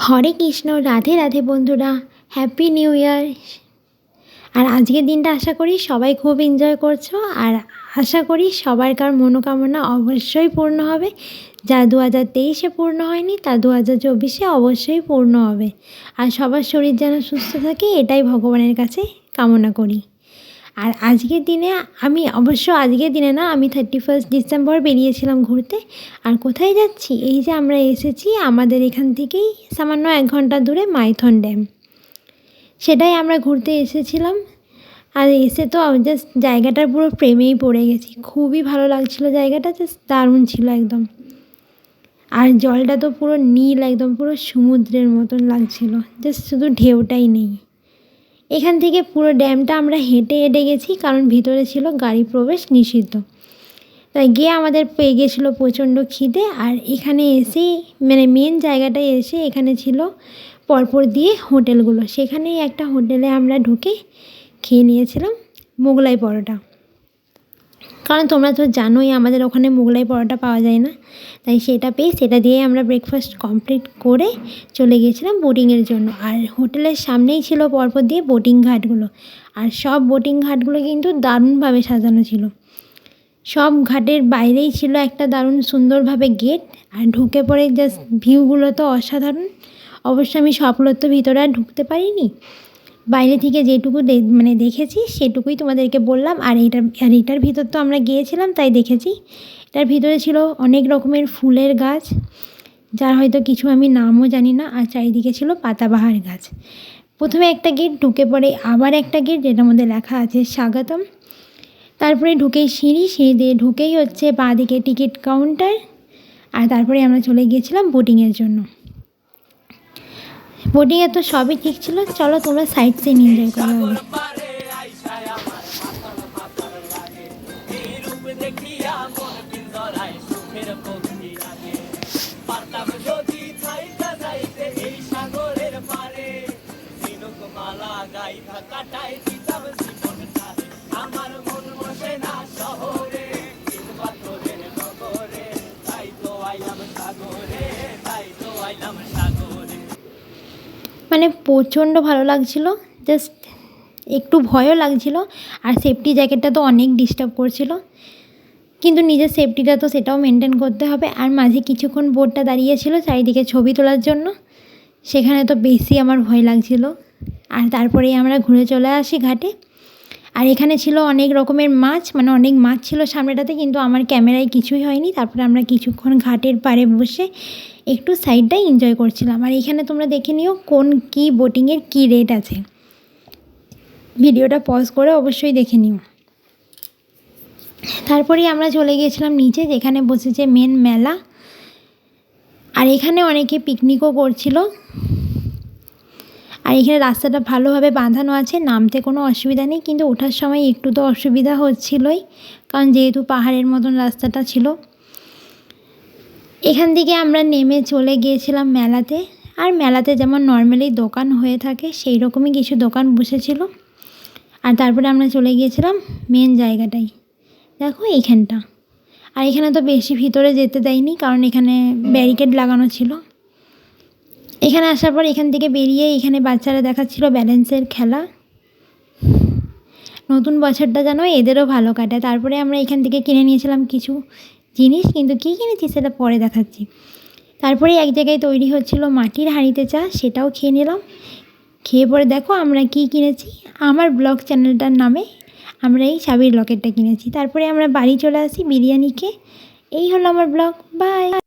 হরে কৃষ্ণ, রাধে রাধে বন্ধুরা, happy new year. আর আজকের দিনটা আশা করি সবাই খুব এনজয় করছো, আর আশা করি সবারকার মনোকামনা অবশ্যই পূর্ণ হবে। যা 2023-এ পূর্ণ হয়নি তা 2024-এ অবশ্যই পূর্ণ হবে। আর সবার শরীর যেন সুস্থ থাকে, এটাই ভগবানের কাছে কামনা করি। আর আজকের দিনে আজকের দিনে না, আমি 31 ডিসেম্বর বেরিয়েছিলাম ঘুরতে। আর কোথায় যাচ্ছি? এই যে আমরা এসেছি আমাদের এখান থেকেই সামান্য 1 ঘন্টা দূরে মাইথন ড্যাম, সেটাই আমরা ঘুরতে এসেছিলাম। আর এসে তো জাস্ট জায়গাটার পুরো প্রেমেই পড়ে গেছি। খুবই ভালো লাগছিলো জায়গাটা, জাস্ট দারুণ ছিল একদম। আর জলটা তো পুরো নীল, একদম পুরো সমুদ্রের মতন লাগছিলো, জাস্ট শুধু ঢেউটাই নেই। এখান থেকে পুরো ড্যামটা আমরা হেঁটে হেঁটে গেছি, কারণ ভিতরে ছিল গাড়ি প্রবেশ নিষিদ্ধ। তাই গিয়ে আমাদের পেয়ে গেছিলো প্রচণ্ড খিদে। আর এখানে এসেই মেন জায়গাটায় এসে এখানে ছিল পরপর দিয়ে হোটেলগুলো। সেখানেই একটা হোটেলে আমরা ঢুকে খেয়ে নিয়েছিলাম মোগলাই পরোটা, কারণ তোমরা তো জানোই আমাদের ওখানে মোগলাই পরোটা পাওয়া যায় না। তাই সেটা দিয়ে আমরা ব্রেকফাস্ট কমপ্লিট করে চলে গিয়েছিলাম বোটিংয়ের জন্য। আর হোটেলের সামনেই ছিল পরপর দিয়ে বোটিং ঘাটগুলো। আর সব বোটিং ঘাটগুলো কিন্তু দারুণভাবে সাজানো ছিল। সব ঘাটের বাইরেই ছিল একটা দারুণ সুন্দরভাবে গেট। আর ঢুকে পড়ে জাস্ট ভিউগুলো তো অসাধারণ। অবশ্য আমি সবগুলোর তো ভিতরে আর ঢুকতে পারিনি, বাইরে থেকে যেটুকু দেখেছি সেটুকুই তোমাদেরকে বললাম। আর এটার ভিতর তো আমরা গিয়েছিলাম তাই দেখেছি। এটার ভিতরে ছিল অনেক রকমের ফুলের গাছ, যার হয়তো কিছু আমি নামও জানি না। আর চারিদিকে ছিল পাতাবাহার গাছ। প্রথমে একটা গেট, ঢুকে পড়ে আবার একটা গেট যেটার মধ্যে লেখা আছে স্বাগতম। তারপরে সিঁড়ি দিয়ে ঢুকেই হচ্ছে বাঁ দিকে টিকিট কাউন্টার। আর তারপরে আমরা চলে গিয়েছিলাম বোটিংয়ের জন্য। বোটিংয়ে তো সবই ঠিক ছিল। চলো তোমরা সাইড সিন এনজয় করো আগে। প্রচণ্ড ভালো লাগছিল, জাস্ট একটু ভয়ও লাগছিল। আর সেফটি জ্যাকেটটা তো অনেক ডিস্টার্ব করছিল, কিন্তু নিজের সেফটিটা তো সেটাও মেনটেন করতে হবে। আর মাঝে কিছুক্ষণ বোটটা দাঁড়িয়েছিল চারিদিকে ছবি তোলার জন্য, সেখানে তো বেশি আমার ভয় লাগছিল। আর তারপরেই আমরা ঘুরে চলে আসি ঘাটে। আর এখানে ছিল অনেক রকমের মাছ, অনেক মাছ ছিল সামনেটাতে, কিন্তু আমার ক্যামেরায় কিছুই হয়নি। তারপরে আমরা কিছুক্ষণ ঘাটের পাড়ে বসে একটু সাইডটাই এনজয় করছিলাম। আর এখানে তোমরা দেখে নিও কি বোটিংয়ের কী রেট আছে। ভিডিওটা পজ করে অবশ্যই দেখে নিও। তারপরেই আমরা চলে গিয়েছিলাম নিচে, যেখানে বসেছে মেন মেলা। আর এখানে অনেকে পিকনিকও করছিল। আর এখানে রাস্তাটা ভালোভাবে বাঁধানো আছে, নামতে কোনো অসুবিধা নেই, কিন্তু ওঠার সময় একটু তো অসুবিধা হচ্ছিলোই, কারণ যেহেতু পাহাড়ের মতন রাস্তাটা ছিল। এখান থেকে আমরা নেমে চলে গিয়েছিলাম মেলাতে। আর মেলাতে যেমন নর্মালি দোকান হয়ে থাকে সেই রকমই কিছু দোকান বসেছিল। আর তারপরে আমরা চলে গিয়েছিলাম মেন জায়গাটায়, দেখো এইখানটা। আর এখানে তো বেশি ভিতরে যেতে দেয়নি, কারণ এখানে ব্যারিকেড লাগানো ছিল। এখানে আসার পর এখান থেকে বেরিয়ে এখানে বাচ্চারা দেখাচ্ছিল ব্যালেন্সের খেলা। নতুন বছরটা যেন এদেরও ভালো কাটায়। তারপরে আমরা এখান থেকে কিনে নিয়েছিলাম কিছু জিনিস, কিন্তু কী কিনেছি সেটা পরে দেখাচ্ছি। তারপরে এক জায়গায় তৈরি হচ্ছিল মাটির হাঁড়িতে চা, সেটাও খেয়ে নিলাম। খেয়ে পরে দেখো আমরা কী কিনেছি। আমার ব্লগ চ্যানেলটার নামে আমরা এই চাবির লকেটটা কিনেছি। তারপরে আমরা বাড়ি চলে আসি বিরিয়ানি খেয়ে। এই হলো আমার ব্লগ, বাই।